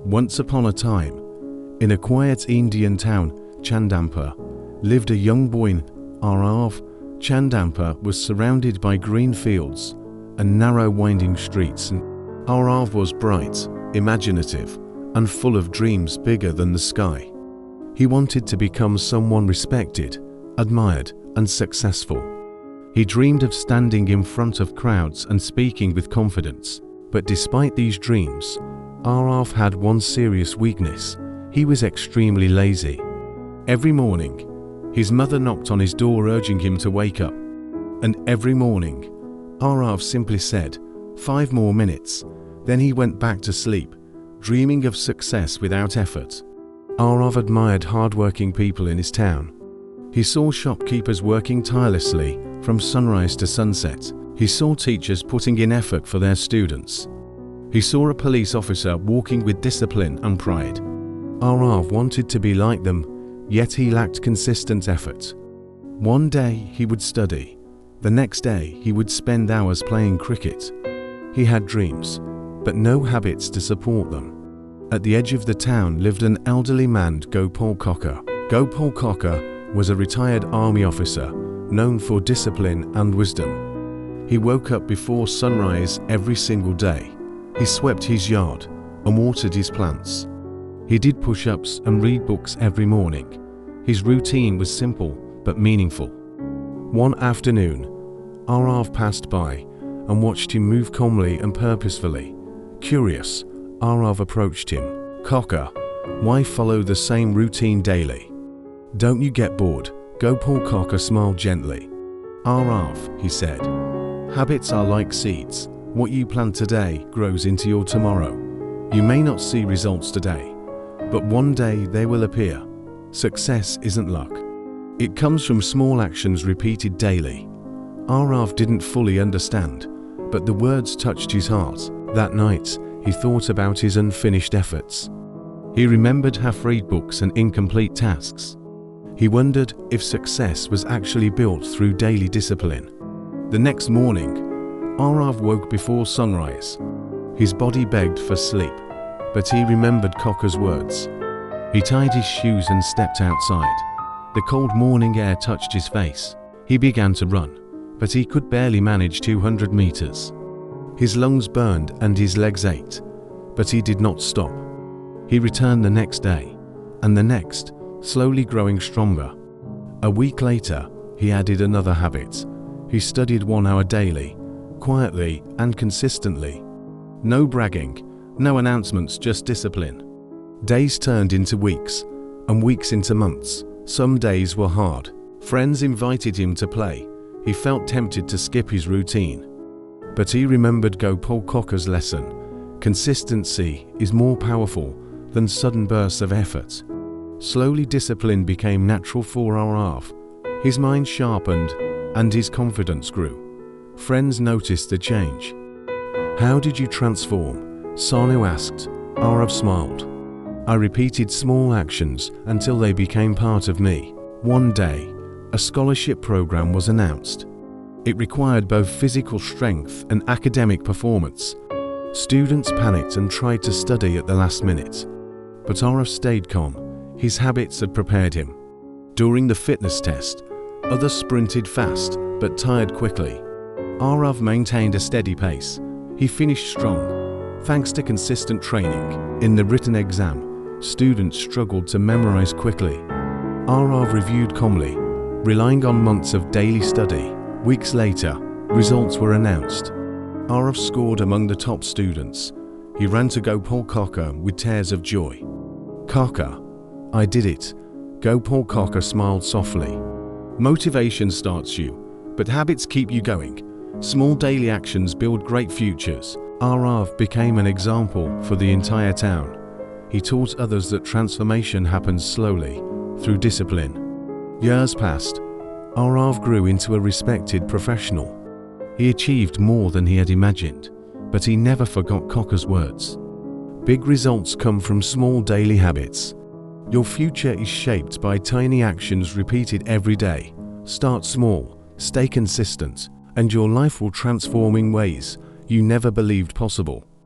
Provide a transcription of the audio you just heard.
Once upon a time, in a quiet Indian town, Chandampa, lived a young boy. Arav. Chandampa was surrounded by green fields and narrow winding streets. Arav was bright, imaginative, and full of dreams bigger than the sky. He wanted to become someone respected, admired, and successful. He dreamed of standing in front of crowds and speaking with confidence. But despite these dreams, Arav had one serious weakness. He was extremely lazy. Every morning, his mother knocked on his door urging him to wake up. And every morning, Arav simply said, 5 more minutes. Then he went back to sleep, dreaming of success without effort. Arav admired hard-working people in his town. He saw shopkeepers working tirelessly from sunrise to sunset. He saw teachers putting in effort for their students. He saw a police officer walking with discipline and pride. Arav wanted to be like them, yet he lacked consistent effort. One day he would study. The next day he would spend hours playing cricket. He had dreams, but no habits to support them. At the edge of the town lived an elderly man, Gopal Kaka. Gopal Kaka was a retired army officer, known for discipline and wisdom. He woke up before sunrise every single day. He swept his yard and watered his plants. He did push-ups and read books every morning. His routine was simple but meaningful. One afternoon, Arav passed by and watched him move calmly and purposefully. Curious, Arav approached him. Kaka, why follow the same routine daily? Don't you get bored? Gopal Kaka smiled gently. Arav, he said, habits are like seeds. What you plant today grows into your tomorrow. You may not see results today, but one day they will appear. Success isn't luck. It comes from small actions repeated daily. Arav didn't fully understand, but the words touched his heart. That night, he thought about his unfinished efforts. He remembered half-read books and incomplete tasks. He wondered if success was actually built through daily discipline. The next morning, Arav woke before sunrise. His body begged for sleep, but he remembered Kaka's words. He tied his shoes and stepped outside. The cold morning air touched his face. He began to run, but he could barely manage 200 meters. His lungs burned and his legs ached, but he did not stop. He returned the next day, and the next, slowly growing stronger. A week later, he added another habit. He studied 1 hour daily, quietly and consistently. No bragging, no announcements, just discipline. Days turned into weeks, and weeks into months. Some days were hard. Friends invited him to play. He felt tempted to skip his routine. But he remembered Gopal Kaka's lesson. Consistency is more powerful than sudden bursts of effort. Slowly, discipline became natural for Arav. His mind sharpened and his confidence grew. Friends noticed the change. How did you transform? Sanu asked. Arav smiled. I repeated small actions until they became part of me. One day, a scholarship program was announced. It required both physical strength and academic performance. Students panicked and tried to study at the last minute. But Arav stayed calm. His habits had prepared him. During the fitness test, others sprinted fast but tired quickly. Arav maintained a steady pace. He finished strong, thanks to consistent training. In the written exam, students struggled to memorize quickly. Arav reviewed calmly, relying on months of daily study. Weeks later, results were announced. Arav scored among the top students. He ran to Gopal Kaka with tears of joy. Kaka, I did it. Gopal Kaka smiled softly. Motivation starts you, but habits keep you going. Small daily actions build great futures. Arav became an example for the entire town. He taught others that transformation happens slowly, through discipline. Years passed. Arav grew into a respected professional. He achieved more than he had imagined, but he never forgot Kaka's words. Big results come from small daily habits. Your future is shaped by tiny actions repeated every day. Start small, stay consistent, and your life will transform in ways you never believed possible.